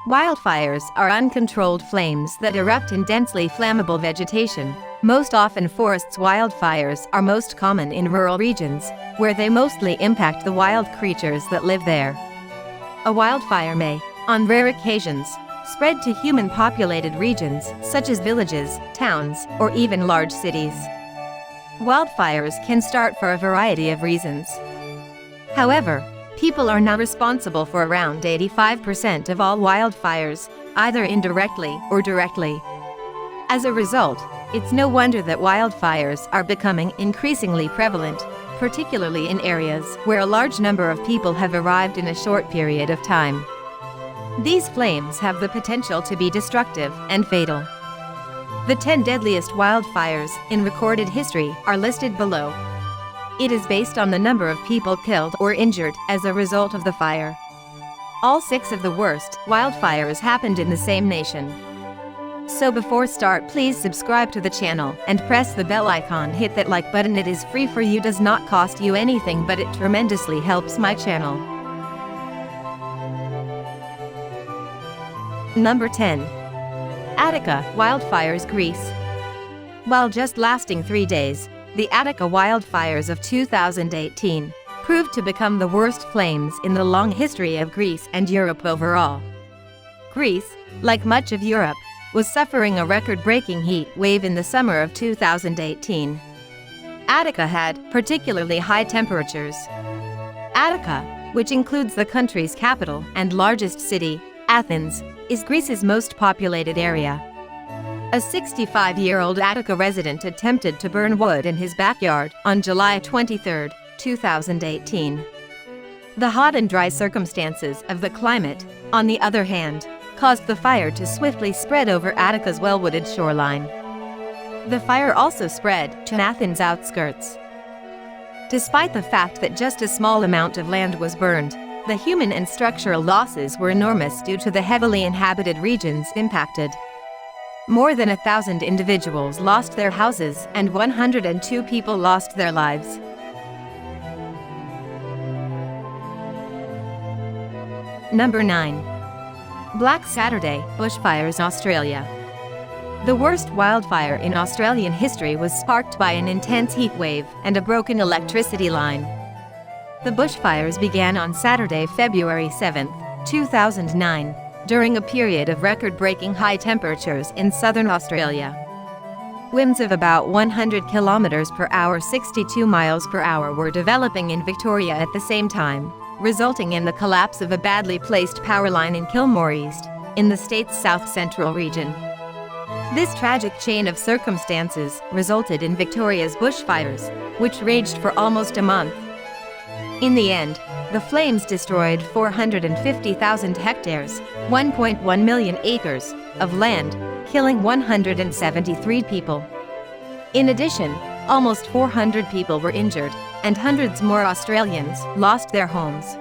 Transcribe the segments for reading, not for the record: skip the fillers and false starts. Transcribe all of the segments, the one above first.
Wildfires are uncontrolled flames that erupt in densely flammable vegetation. Most often forests wildfires are most common in rural regions, where they mostly impact the wild creatures that live there. A wildfire may, on rare occasions, spread to human-populated regions such as villages, towns, or even large cities. Wildfires can start for a variety of reasons. However, people are now responsible for around 85% of all wildfires, either indirectly or directly. As a result, it's no wonder that wildfires are becoming increasingly prevalent, particularly in areas where a large number of people have arrived in a short period of time. These flames have the potential to be destructive and fatal. The 10 deadliest wildfires in recorded history are listed below. It is based on the number of people killed or injured as a result of the fire. All 6 of the worst wildfires happened in the same nation. So before start, please subscribe to the channel and press the bell icon. Hit that like button. It is free for you, does not cost you anything, but it tremendously helps my channel. Number 10. Attica wildfires, Greece. While just lasting 3 days, the Attica wildfires of 2018 proved to become the worst flames in the long history of Greece and Europe overall. Greece, like much of Europe, was suffering a record-breaking heat wave in the summer of 2018. Attica had particularly high temperatures. Attica, which includes the country's capital and largest city, Athens, is Greece's most populated area. A 65-year-old Attica resident attempted to burn wood in his backyard on July 23, 2018. The hot and dry circumstances of the climate, on the other hand, caused the fire to swiftly spread over Attica's well-wooded shoreline. The fire also spread to Athens' outskirts. Despite the fact that just a small amount of land was burned, the human and structural losses were enormous due to the heavily inhabited regions impacted. More than 1,000 individuals lost their houses and 102 people lost their lives. Number 9. Black Saturday bushfires, Australia. The worst wildfire in Australian history was sparked by an intense heat wave and a broken electricity line. The bushfires began on Saturday, February 7, 2009, during a period of record-breaking high temperatures in southern Australia. Winds of about 100 kilometers per hour, 62 miles per hour, were developing in Victoria at the same time, resulting in the collapse of a badly placed power line in Kilmore East, in the state's south-central region. This tragic chain of circumstances resulted in Victoria's bushfires, which raged for almost a month. In the end, the flames destroyed 450,000 hectares, 1.1 million acres, of land, killing 173 people. In addition, almost 400 people were injured, and hundreds more Australians lost their homes.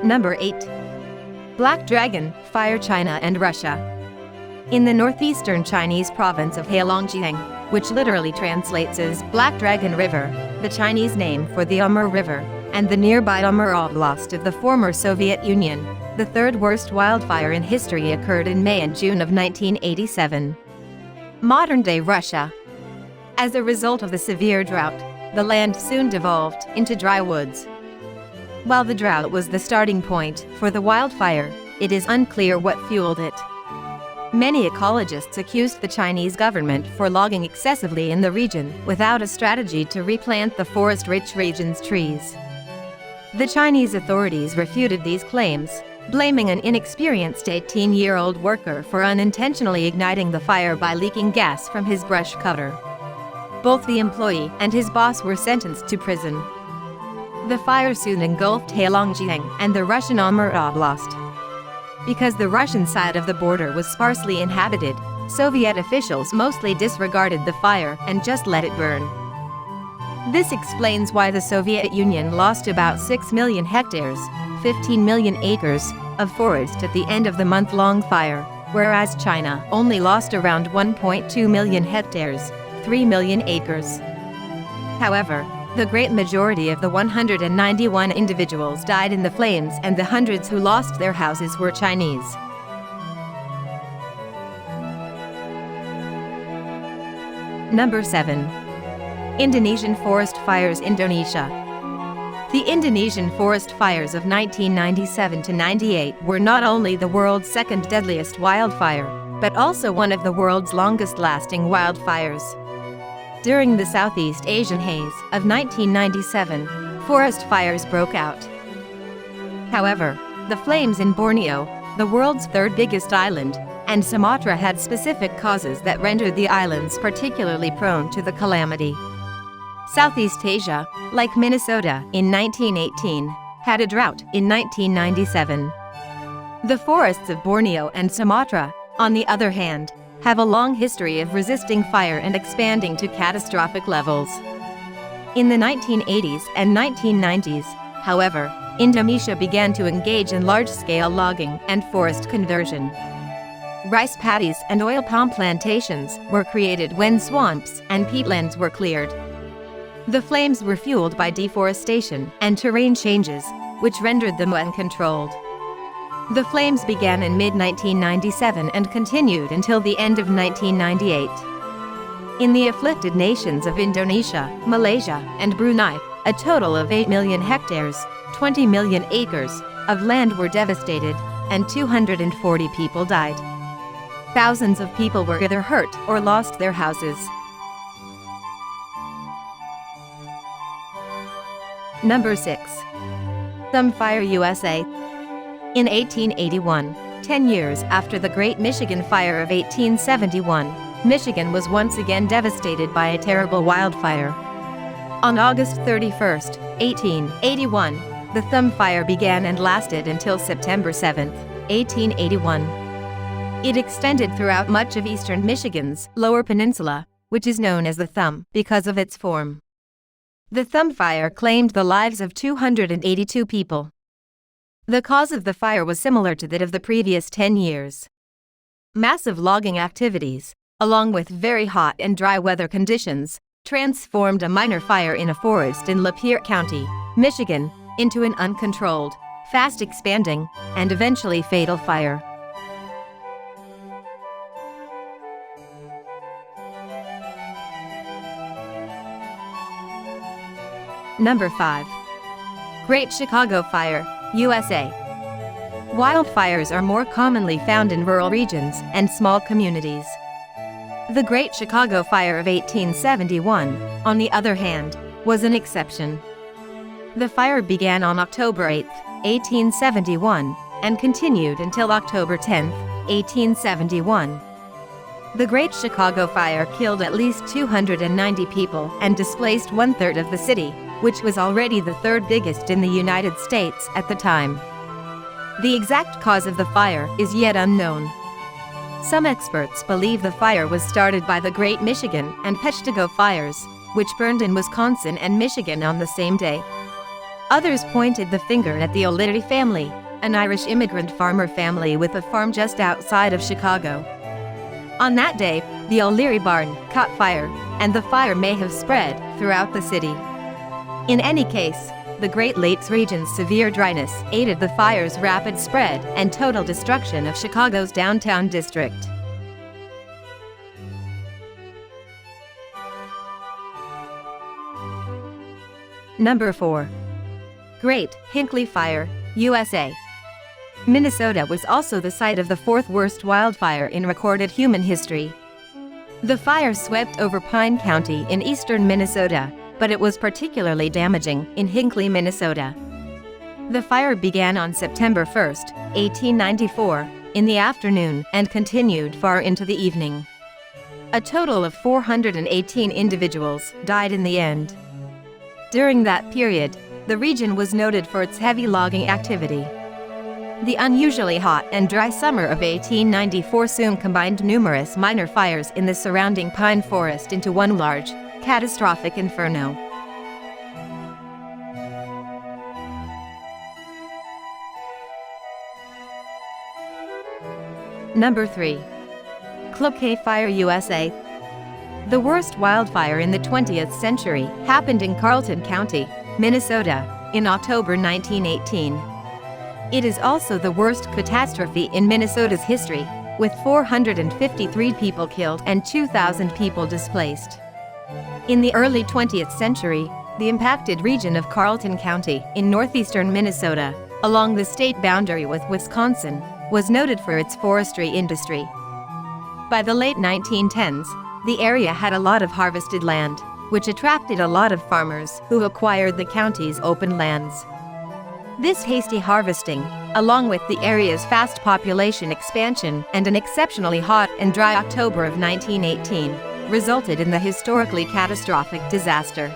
Number 8. Black Dragon fire, China and Russia. In the northeastern Chinese province of Heilongjiang, which literally translates as Black Dragon River, the Chinese name for the Amur River, and the nearby Amur Oblast of the former Soviet Union, the third worst wildfire in history occurred in May and June of 1987. Modern-day Russia. As a result of the severe drought, the land soon devolved into dry woods. While the drought was the starting point for the wildfire, it is unclear what fueled it. Many ecologists accused the Chinese government for logging excessively in the region without a strategy to replant the forest-rich region's trees. The Chinese authorities refuted these claims, blaming an inexperienced 18-year-old worker for unintentionally igniting the fire by leaking gas from his brush cutter. Both the employee and his boss were sentenced to prison. The fire soon engulfed Heilongjiang and the Russian Amur Oblast. Because the Russian side of the border was sparsely inhabited, Soviet officials mostly disregarded the fire and just let it burn. This explains why the Soviet Union lost about 6 million hectares, 15 million acres, of forest at the end of the month-long fire, whereas China only lost around 1.2 million hectares, 3 million acres. However, The great majority of the 191 individuals died in the flames, and the hundreds who lost their houses were Chinese. Number 7. Indonesian forest fires. Indonesia. The Indonesian forest fires of 1997 to 98 were not only the world's second deadliest wildfire, but also one of the world's longest-lasting wildfires. During the Southeast Asian haze of 1997, forest fires broke out. However, the flames in Borneo, the world's third biggest island, and Sumatra had specific causes that rendered the islands particularly prone to the calamity. Southeast Asia, like Minnesota in 1918, had a drought in 1997. The forests of Borneo and Sumatra, on the other hand, have a long history of resisting fire and expanding to catastrophic levels. In the 1980s and 1990s, however, Indonesia began to engage in large-scale logging and forest conversion. Rice paddies and oil palm plantations were created when swamps and peatlands were cleared. The flames were fueled by deforestation and terrain changes, which rendered them uncontrolled. The flames began in mid-1997 and continued until the end of 1998. In the afflicted nations of Indonesia, Malaysia, and Brunei, a total of 8 million hectares, 20 million acres, of land were devastated, and 240 people died. Thousands of people were either hurt or lost their houses. Number 6. Thumb Fire, USA. In 1881, 10 years after the Great Michigan Fire of 1871, Michigan was once again devastated by a terrible wildfire. On August 31, 1881, the Thumb Fire began and lasted until September 7, 1881. It extended throughout much of eastern Michigan's Lower Peninsula, which is known as the Thumb because of its form. The Thumb Fire claimed the lives of 282 people. The cause of the fire was similar to that of the previous 10 years. Massive logging activities, along with very hot and dry weather conditions, transformed a minor fire in a forest in Lapeer County, Michigan, into an uncontrolled, fast-expanding, and eventually fatal fire. Number 5. Great Chicago Fire, USA. Wildfires are more commonly found in rural regions and small communities. The Great Chicago Fire of 1871, on the other hand, was an exception. The fire began on October 8, 1871, and continued until October 10, 1871. The Great Chicago Fire killed at least 290 people and displaced one-third of the city, which was already the third biggest in the United States at the time. The exact cause of the fire is yet unknown. Some experts believe the fire was started by the Great Michigan and Peshtigo fires, which burned in Wisconsin and Michigan on the same day. Others pointed the finger at the O'Leary family, an Irish immigrant farmer family with a farm just outside of Chicago. On that day, the O'Leary barn caught fire, and the fire may have spread throughout the city. In any case, the Great Lakes region's severe dryness aided the fire's rapid spread and total destruction of Chicago's downtown district. Number 4. Great Hinckley Fire, USA. Minnesota was also the site of the fourth worst wildfire in recorded human history. The fire swept over Pine County in eastern Minnesota, but it was particularly damaging in Hinckley, Minnesota. The fire began on September 1, 1894, in the afternoon and continued far into the evening. A total of 418 individuals died in the end. During that period, the region was noted for its heavy logging activity. The unusually hot and dry summer of 1894 soon combined numerous minor fires in the surrounding pine forest into one large, catastrophic inferno. Number 3. Cloquet Fire, USA. The worst wildfire in the 20th century happened in Carleton County, Minnesota, in October 1918. It is also the worst catastrophe in Minnesota's history, with 453 people killed and 2,000 people displaced. In the early 20th century, the impacted region of Carleton County in northeastern Minnesota, along the state boundary with Wisconsin, was noted for its forestry industry. By the late 1910s, the area had a lot of harvested land, which attracted a lot of farmers who acquired the county's open lands. This hasty harvesting, along with the area's fast population expansion and an exceptionally hot and dry October of 1918, resulted in the historically catastrophic disaster.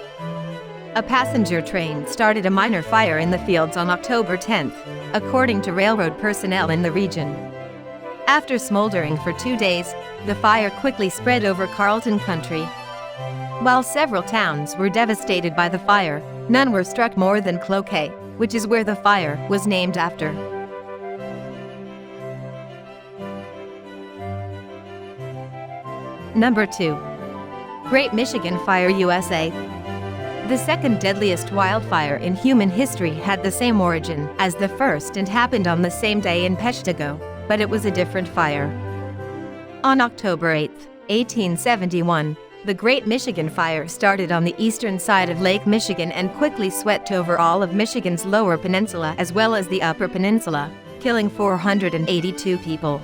A passenger train started a minor fire in the fields on October 10th, according to railroad personnel in the region. After smoldering for 2 days, the fire quickly spread over Carleton County. While several towns were devastated by the fire, none were struck more than Cloquet, which is where the fire was named after. Number 2. Great Michigan Fire, USA. The second deadliest wildfire in human history had the same origin as the first and happened on the same day in Peshtigo, but it was a different fire. On October 8, 1871, the Great Michigan Fire started on the eastern side of Lake Michigan and quickly swept over all of Michigan's lower peninsula as well as the upper peninsula, killing 482 people.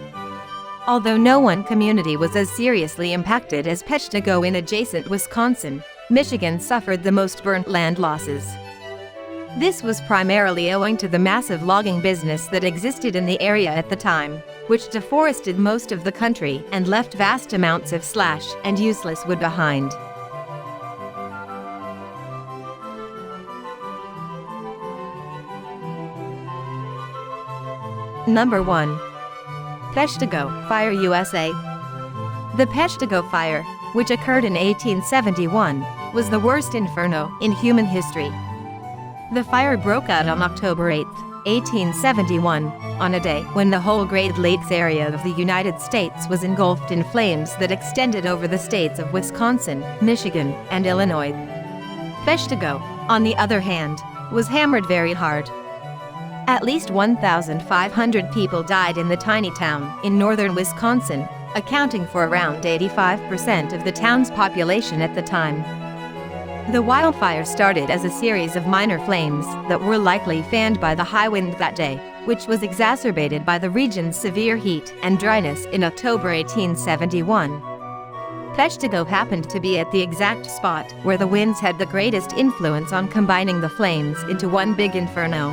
Although no one community was as seriously impacted as Peshtigo in adjacent Wisconsin, Michigan suffered the most burnt land losses. This was primarily owing to the massive logging business that existed in the area at the time, which deforested most of the country and left vast amounts of slash and useless wood behind. Number 1. Peshtigo Fire, USA. The Peshtigo Fire, which occurred in 1871, was the worst inferno in human history. The fire broke out on October 8, 1871, on a day when the whole Great Lakes area of the United States was engulfed in flames that extended over the states of Wisconsin, Michigan, and Illinois. Peshtigo, on the other hand, was hammered very hard. At least 1,500 people died in the tiny town in northern Wisconsin, accounting for around 85% of the town's population at the time. The wildfire started as a series of minor flames that were likely fanned by the high wind that day, which was exacerbated by the region's severe heat and dryness in October 1871. Peshtigo happened to be at the exact spot where the winds had the greatest influence on combining the flames into one big inferno.